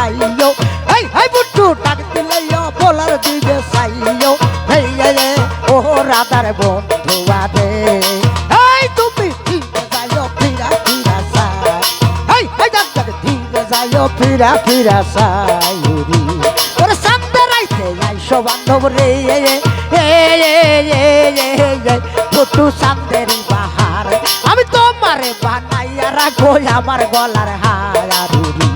সাইও এই হাই বুট্টু ডাক দিলে বলার দিকে সাইও এই ও রাধার বন্ধু আদে এই তুমি ধীরে যাইও ফিরা ফিরা সাই এই হাই ডাক ধীরে যাইও ফিরা ফিরা সাইরি ওরে সামনে রাইতে আইসো বান্ধব রে বুট্টু সামনেরই বাহার আমি তোমারে বানাইয়া রাখবো আমার গলার হারারুরি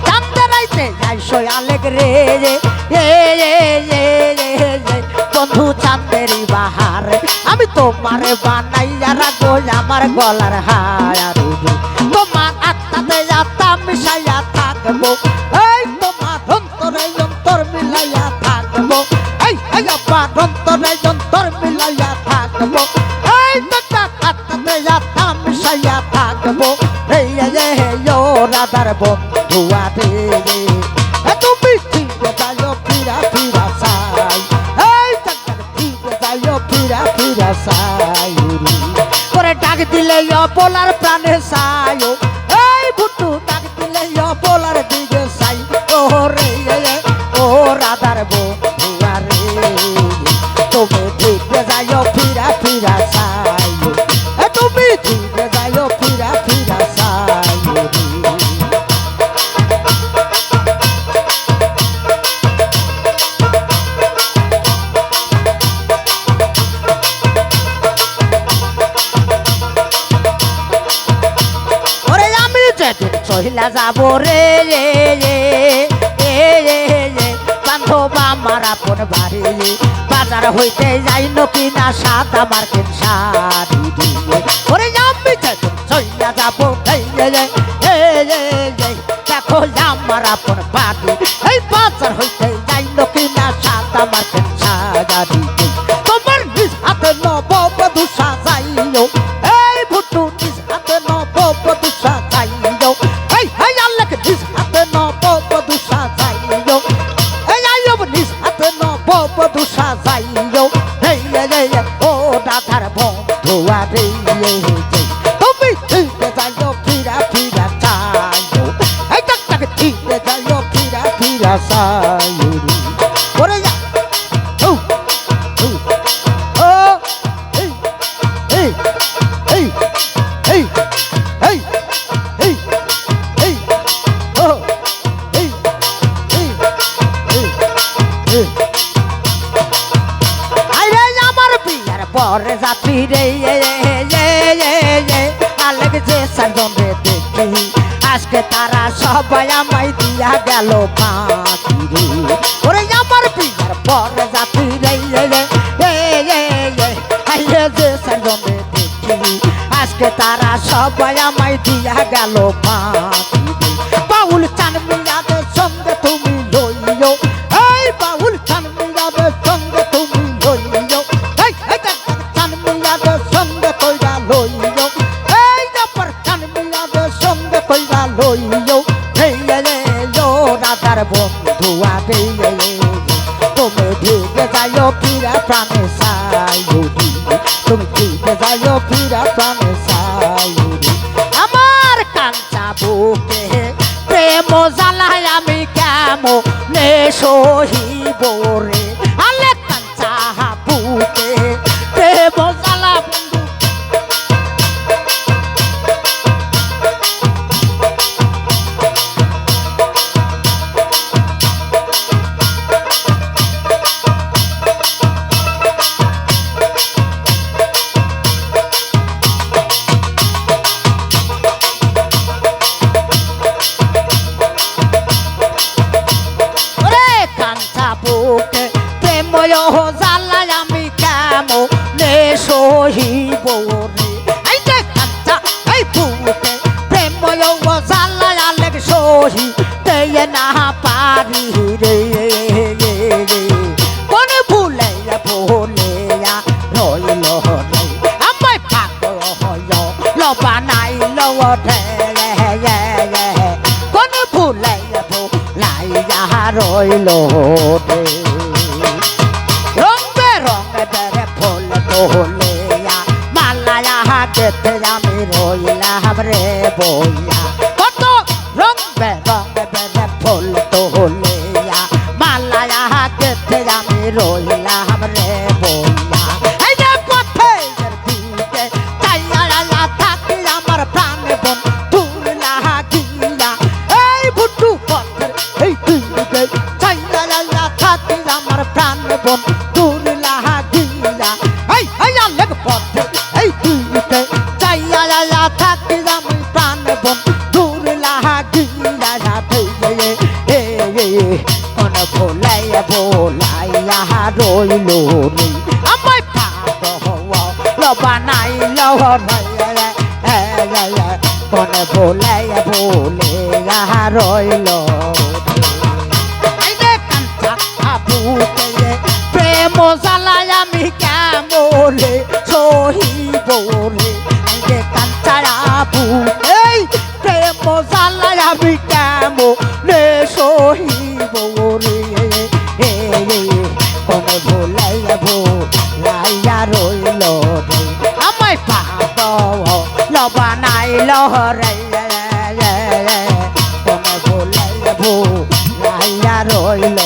চান্দে রাইতে আইসো আলেক রে বন্ধু চান্দেরই বাহার আমি তোমারে বানাইয়া রাখবো আমার গলার হারারুরি তোমার আত্মাতে আত্মা মিশাইয়া থাকবো এই তোমার অন্তরে অন্তর মিলাইয়া থাকবো এই আমার অন্তরে অন্তর মিলাইয়া থাকবো এই তোমার আত্মাতে আত্মা মিশাইয়া থাকবো এই রাধার বন্ধু আদে তুমি ফিরে যাইও ফিরা ফিরা সাই এই ফিরে যাইও ফিরা ফিরা সাই করে ডাক দিলে বলার প্রাণে সাইও এই বুট্টু ডাক দিলে বলার দিকে সাই ও রে ও রাধার বন্ধু আরে তুমি ফিরে যাইও ফিরা ফিরা সাই তুমি ফিরে যাইও ফিরা ফিরা সাই চহিলা যাব রে বান্ধব আমার আপন বাড়ি বাজার হইতে যাই নকিনা সাদা মার্কেট শাড়ি ওরে আমি চহিলা যাব দেখো আমার আপন বাড়ি এই বাজার হইতে যাই নকিনা সাদা মার্কেট শাড়ি তোমার নিজ হাতে নববধূ সাজাইও এই বুট্টু নিজ হাতে নববধূ সাজাইও এই আল্লাহ নিজ হাতে নববধূ সাজাইও এই আইব নিজ হাতে নববধূ সাজাইও এই ও রাধার বন্ধু আরে তুমি ফিরে যাইও ফিরা ফিরা চাইও এই টাকটাকে ফিরে যাইও ফিরা ফিরা চাইও ওরে পরে যাত্রী রে আলেক যে সারজন রে দেখি আজকে তারা সবাই আমায় দিয়া গেল পাখি রে ওরে আমার বিয়ার পরে যাত্রী রে যে সারজন রে দেখি আজকে তারা সবাই আমায় দিয়া গেল পাখি রে বাউল চান মিয়াদের সঙ্গে তুমি লইও এই বাউল চান মিয়াদের সঙ্গে তুমি লইও সঙ্গে কইরা লইও এই ব্যাপার চান মিয়াদের সঙ্গে কইরা লইও এই রাধার বন্ধু আদে তুমি ফিরে যাইও ফিরা প্রাণে সাইও তুমি ফিরে যাইও ফিরা প্রাণে সাইও আমার কাঞ্চা বুকে প্রেম জ্বালায় আমি কেমনে সহিব রে আলে কাঞ্চা বুকে প্রেম জ্বালা সহিব রে এই যে কাঞ্চা এই বুকে প্রেম জ্বালা আলেক সহিতে না পারি রে কোন ভুলে ভুলিয়া রইল রে আমায় পাগল হইল বানাইল ওঠে কোন ভুলে ভুলাইয়া রইল রে হলিয়া মালায়া হাতে আমি রইলাম রে বইয়া কত রং বেরং ফুল কোন ভোলাইয়া ভোলাইয়া রইল রে আমায় পাগল বানাইল রে কোন ভোলাইয়া ভোলাইয়া রইল প্রেম জ্বালায় আমি কেমনে সহিব রে কাঞ্চারা এই প্রেম জ্বালায় আমি কেমনে সহিব রে কোন ভোলাইয়া ভোলাইয়া রইল রে আমায় পাগল বানাইল রে কোন ভোলাইয়া ভোলাইয়া রইল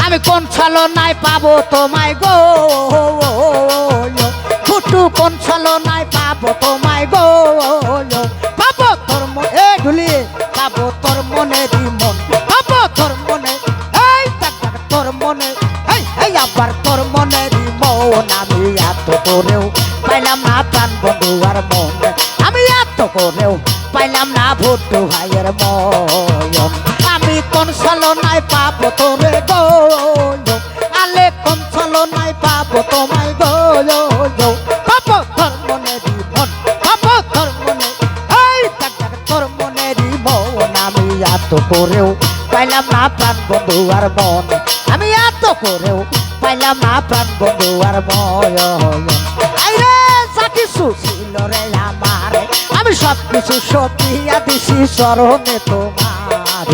আমি কোন ছলনায় পাবো তোমায় গো ফুটু কোন ছলনায় পাবো তোমায় গো পাবো তোর মনে ঢুলি পাবো তোর মনে মন পাবো তোর মনে এই তোর মনে এই আবার তোর মনে মন আমি এত করেও পাইলাম না প্রাণ বন্ধু আর মন আমি এত করেও পাইলাম না ভুট্টু ভাইয়ের মন আমি কোন ছলনায় পাবো তোরে গো আলে কোন ছলনায় পাবো তোমায় গো পাবো তোর মনে মন পাবো তোর মনে এই তোর মনে মন আমি এত করেও পাইলাম না প্রাণ বন্ধু আর মন আমি এত করেও পাইলাম না প্রাণ বন্ধু আর মন আইরে যা কিছু ছিল রে আমার আমি সব কিছু সপিয়া দিছি স্মরণে তোমার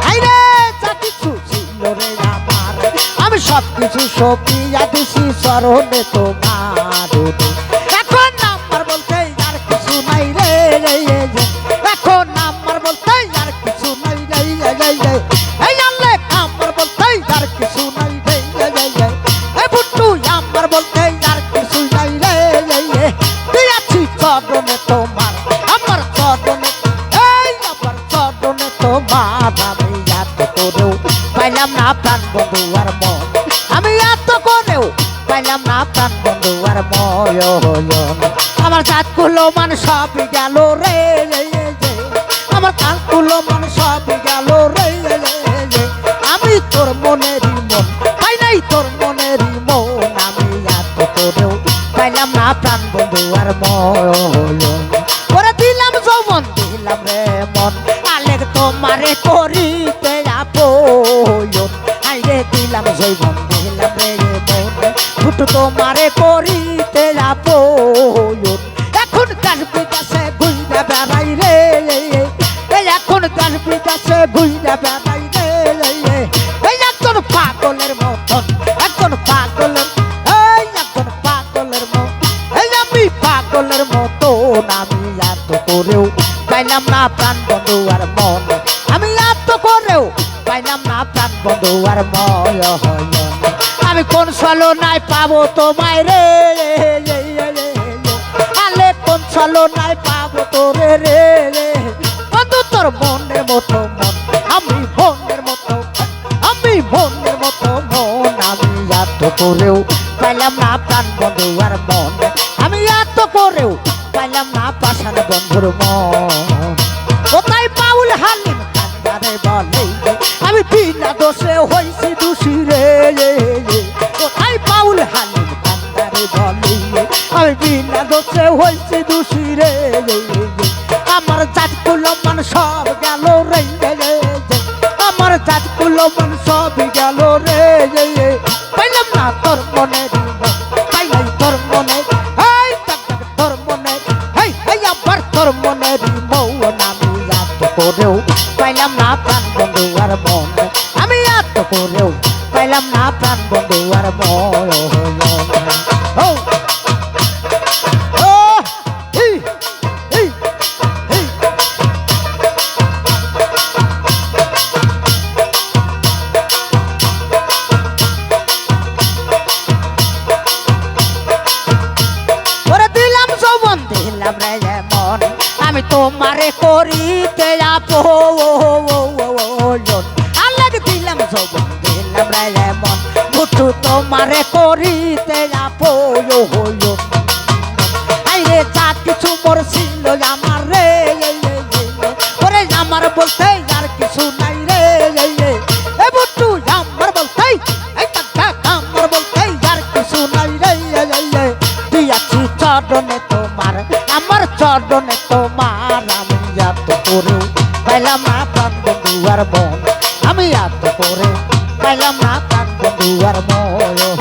আইরে যা কিছু ছিল রে আমার আমি সব কিছু সপিয়া দিছি স্মরণে তোমার এখন নাম্বার বলতে আর কিছু নাই রে এখন নাম্বার বলতে আর কিছু নাই রে এই আল্লে নাম্বার বলতে আর কিছু নাই রে এই বুট্টু নাম্বার বলতে আর কিছু নাই রে তুই আছিস চরণে তোমার আমার চরণে এই আমার চরণে তোমার আমি এত করেও পাইলাম না প্রাণ বন্ধু আর মন আমি এত করেও পাইলাম না প্রাণ বন্ধু আর মন আমার চাঁদগুলো মান সব গেল রে আমার কানগুলো মান সব গেল রে আমি তোর মনেরই মন পাই নাই তোর মনেরই মন আমি এত করেও পাইলাম না প্রাণ বন্ধু আর মন ওরে দিলাম যৌবন দিলাম রে মন আলেক তোমারে করিতে আপন আইরে দিলাম যৌবন দিলাম রে মন ফুট তোমারে করিতে আপন এখন কাশবি কাছে ঘুইরা বেড়াই রে এখন কাশবি কাছে ঘুইরা বেড়াই রে এই একজন পাগলের মতন একজন পাগলের একজন পাগলের মতন এই আমি পাগলের মতন আমি এত করেও পাইলাম না প্রাণ বন্ধু আর মন আমি এত করেও পাইলাম না প্রাণ বন্ধু আর মন আমি কোন ছলনায় পাবো তোমায় রে আলে কোন ছলনায় পাবো তোরে রে বন্ধু তোর মনের মতো মন আমি মনের মতো মন আমি এত করেও পাইলাম না প্রাণ বন্ধু আর মন আমি এত করেও পাইলাম না পাষাণ বন্ধুর মন কোথায় পাউল হালিম কান্দারে বলে আমি বিনা দোষে হইছি দোষী রে কোথায় পাউল হালিম কান্দারে বলে আমি বিনা দোষে হইছি দোষী রে আমার জাতগুলো মান সব গেল রে আমার জাতগুলো মান সব গেল রে পাইলাম না তোর মনে পাই নাই তোর মনে তোর মনে আবার তোর মনে মন আমি এত করেও পাইলাম না প্রাণ বন্ধু আর মন আমি এত করেও পাইলাম না প্রাণ বন্ধু আর মন আলেক দিলাম যৌবন দিলাম রে মন বুটু তোমারে করিতে আপন আইরে যা কিছু মোর ছিল আমার রে ওরে আমার বলতে আর কিছু নাই রে এ বুটু আমার বলতে এই কথা আমার বলতে আর কিছু নাই রে তুই আছি চরণে তোমার আমার চরণে তোমার আমি এত করে পাইলাম না প্রাণ বন্ধু আর মন আমি এত করে পাইলাম না প্রাণ বন্ধু আর মন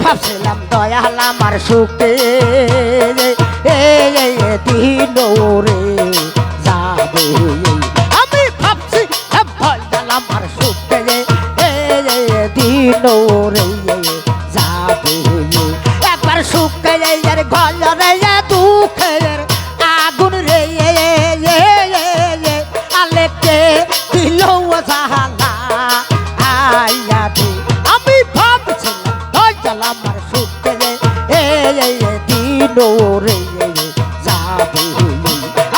ভাবছিলাম দয়াল আমার সুখে দিন রে যাবে আমি ভাবছিলাম দয়াল আমার সুখে দিন রে যাবে একবার সুখে ঘর রে দুঃখের আগুন রে আলেকে দিল জাহালা আইয়া দে আমি ভাবছিলাম দয়াল আমার সুখে দিন রে যাবে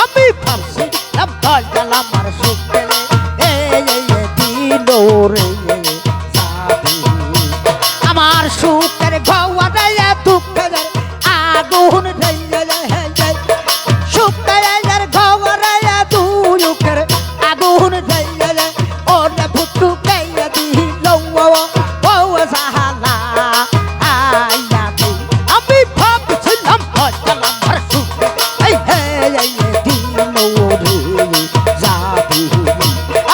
আমি ভাবছিলাম দয়াল আমার সুখে দিন রে যাবে আমার সুখের ঘর রে দুঃখের আগুন রে সুখের ঘর রে দুঃখের আগুন রে ওরে ভুটু গাইয়া দিল ও জাহালা আইয়া দে আমি ভাবছিলাম দয়াল আমার সুখে দিন রে যাবে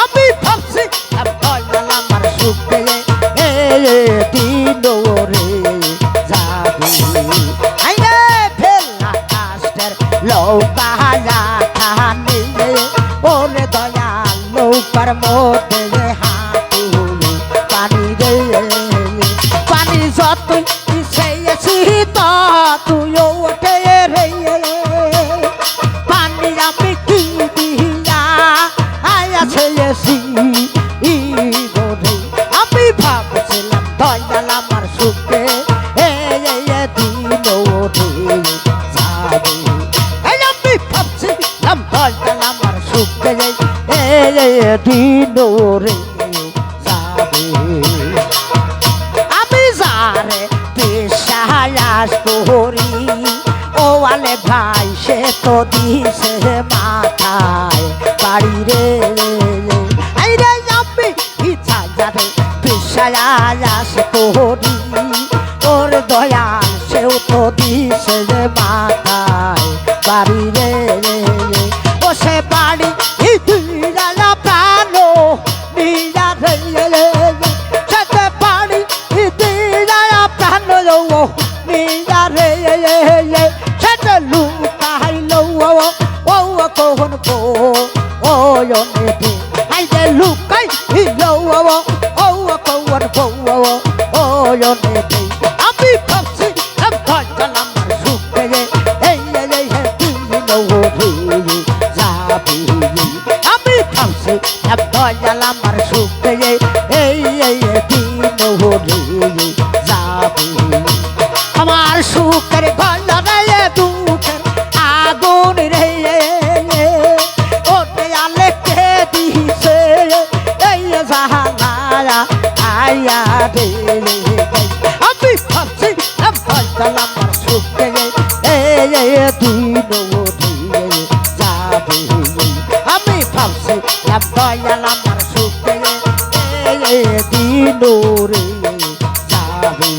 আমি ভাবছিলাম দয়াল আমার সুখে দিন রে যাবে আইরে ফেলা কাষ্টের লৌকা খানি ওরে দয়াল নৌকার মধ্যে হাঁটু পানি রে পানি যতই ইসেছি তুইও ওঠে রে পানি আমি কি দিয়া আয়াছে রে আমি ভাবছিলাম দয়াল আমার সুখে দিন রে যাবে আমি ভাবছিলাম দয়াল আমার সুখে দিন রে যাবে আমি যারে বিশ্বাস করি ও আলে ভাই সে তো দিছে মাথায় বাড়ি রে আইরে আমি ইচ্ছা যারে বিশ্বাস করি ওর দয়াল সেও তো দিছে মাথায় বাড়ি রে ও সে বাড়ি দিলা প্রাণ নিয়া রে সে বাড়ি দিলা প্রাণ নিয়া রে সে লুকাইল ও কোন গো ও নেবে আইরে লুকাইল ও কোন গো ও নেবে আমি ভাবছি দয়াল আমার সুখে দিন রে যাবে আমি ভাবছি দয়াল আমার সুখে দিন রে যাবে আমার সুখের গলা রে দুঃখের আগুন রে ওতে আলেকে দিছে জাহালা আইয়া দে আমি ভাবছি দয়াল আমার সুখে দিন রে যাবে আমি ভাবছি দয়াল আমার সুখে দিন রে যাবে